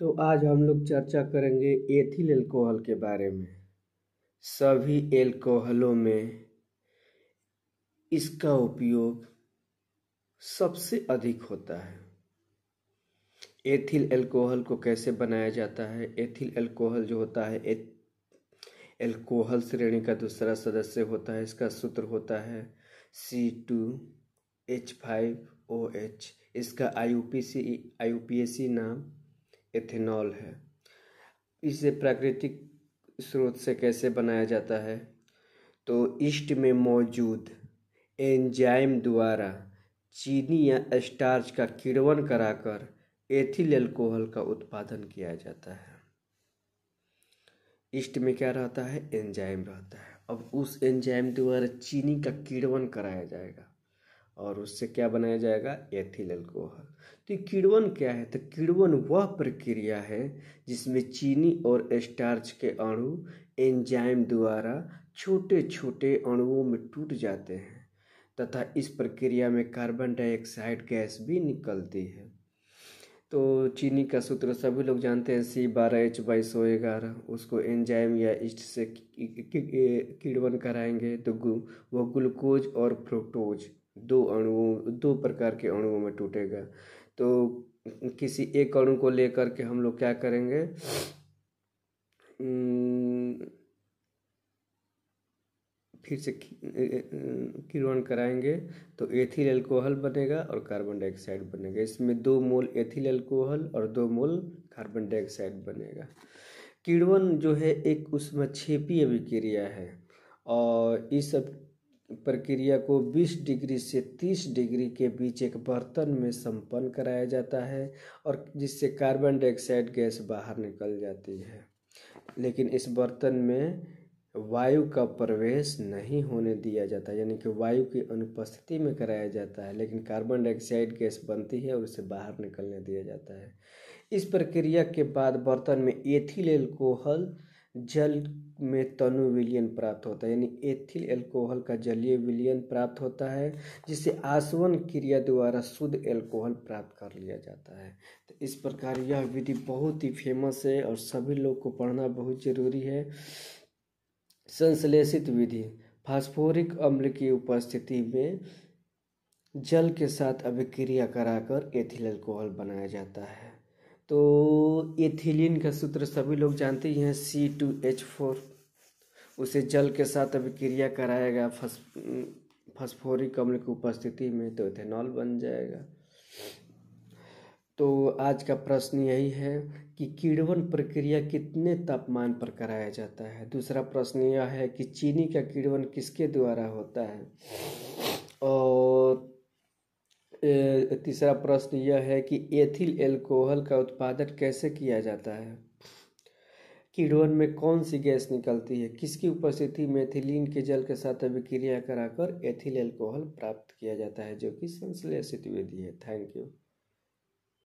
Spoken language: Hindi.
तो आज हम लोग चर्चा करेंगे एथिल अल्कोहल के बारे में। सभी अल्कोहलों में इसका उपयोग सबसे अधिक होता है। एथिल अल्कोहल को कैसे बनाया जाता है? एथिल अल्कोहल जो होता है अल्कोहल श्रेणी का दूसरा सदस्य होता है। इसका सूत्र होता है C2H5OH। इसका IUPAC नाम एथेनॉल है। इसे प्राकृतिक स्रोत से कैसे बनाया जाता है? तो ईस्ट में मौजूद एंजाइम द्वारा चीनी या स्टार्च का किण्वन कराकर एथिल अल्कोहल का उत्पादन किया जाता है। ईस्ट में क्या रहता है? एंजाइम रहता है। अब उस एंजाइम द्वारा चीनी का किण्वन कराया जाएगा और उससे क्या बनाया जाएगा? Ethyl alcohol. तो किण्वन क्या है? तो किण्वन वह प्रक्रिया है जिसमें चीनी और स्टार्च के अणु एंजाइम द्वारा छोटे छोटे अणुओं में टूट जाते हैं तथा इस प्रक्रिया में कार्बन डाइऑक्साइड गैस भी निकलती है। तो चीनी का सूत्र सभी लोग जानते हैं, C12H22O11। उसको एंजाइम या ईस्ट से किण्वन कराएंगे तो वो ग्लूकोज और फ्रुक्टोज दो प्रकार के अणुओं में टूटेगा। तो किसी एक अणु को लेकर के हम लोग क्या करेंगे, फिर से किण्वन कराएंगे तो एथिल अल्कोहल बनेगा और कार्बन डाइऑक्साइड बनेगा। इसमें 2 मोल एथिल अल्कोहल और 2 मोल कार्बन डाइऑक्साइड बनेगा। किण्वन जो है एक ऊष्मक्षेपी अभिक्रिया है और इस प्रक्रिया को 20 डिग्री से 30 डिग्री के बीच एक बर्तन में संपन्न कराया जाता है और जिससे कार्बन डाइऑक्साइड गैस बाहर निकल जाती है। लेकिन इस बर्तन में वायु का प्रवेश नहीं होने दिया जाता, यानी कि वायु की अनुपस्थिति में कराया जाता है, लेकिन कार्बन डाइऑक्साइड गैस बनती है और उसे बाहर निकलने दिया जाता है। इस प्रक्रिया के बाद बर्तन में एथिल अल्कोहल जल में तनु विलयन प्राप्त होता है, यानी एथिल अल्कोहल का जलीय विलयन प्राप्त होता है जिसे आसवन क्रिया द्वारा शुद्ध अल्कोहल प्राप्त कर लिया जाता है। तो इस प्रकार यह विधि बहुत ही फेमस है और सभी लोग को पढ़ना बहुत जरूरी है। संश्लेषित विधि, फास्फोरिक अम्ल की उपस्थिति में जल के साथ अभिक्रिया कराकर एथिल अल्कोहल बनाया जाता है। तो एथिलीन का सूत्र सभी लोग जानते ही हैं, C2H4। उसे जल के साथ अभिक्रिया कराएगा फास्फोरिक अम्ल की उपस्थिति में तो एथेनॉल बन जाएगा। तो आज का प्रश्न यही है कि किण्वन प्रक्रिया कितने तापमान पर कराया जाता है। दूसरा प्रश्न यह है कि चीनी का किण्वन किसके द्वारा होता है। और तीसरा प्रश्न यह है कि एथिल अल्कोहल का उत्पादन कैसे किया जाता है। किण्वन में कौन सी गैस निकलती है, किसकी उपस्थिति में एथिलीन के जल के साथ अभिक्रिया कराकर एथिल अल्कोहल प्राप्त किया जाता है, जो कि संश्लेषित विधि है। Thank you.